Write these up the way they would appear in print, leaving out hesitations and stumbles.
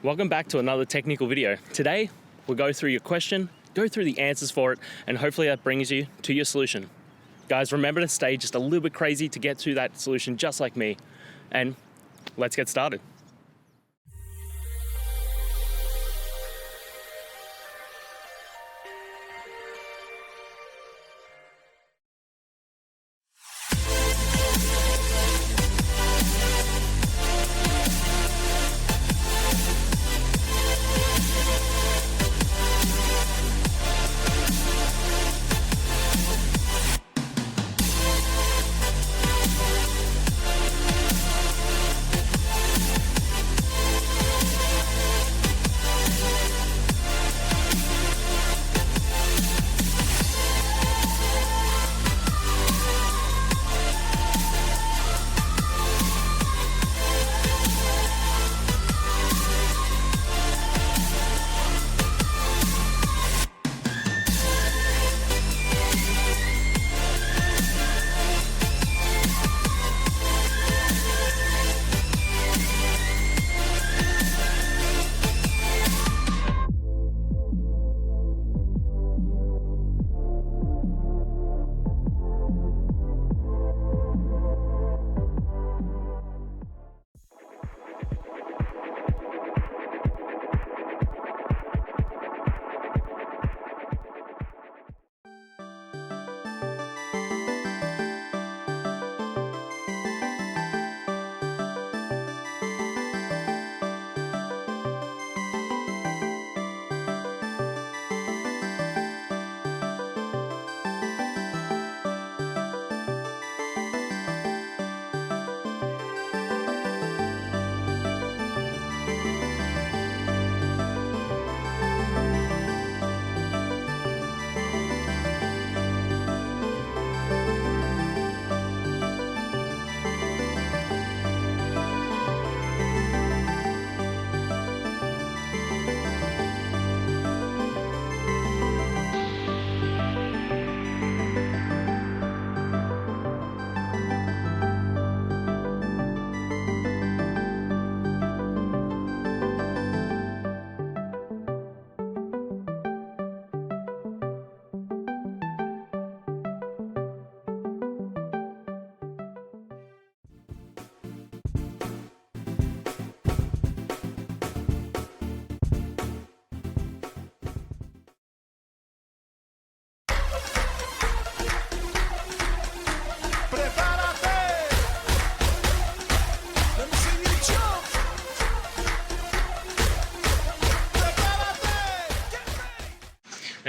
Welcome back to another technical video. Today, we'll go through your question, go through the answers for it, and hopefully that brings you to your solution. Guys, remember to stay just a little bit crazy to get to that solution just like me. And let's get started.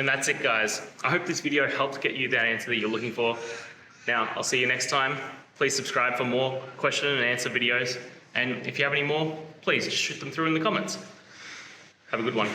And that's it, guys. I hope this video helped get you that answer that you're looking for. Now, I'll see you next time. Please subscribe for more question and answer videos. And if you have any more, please shoot them through in the comments. Have a good one.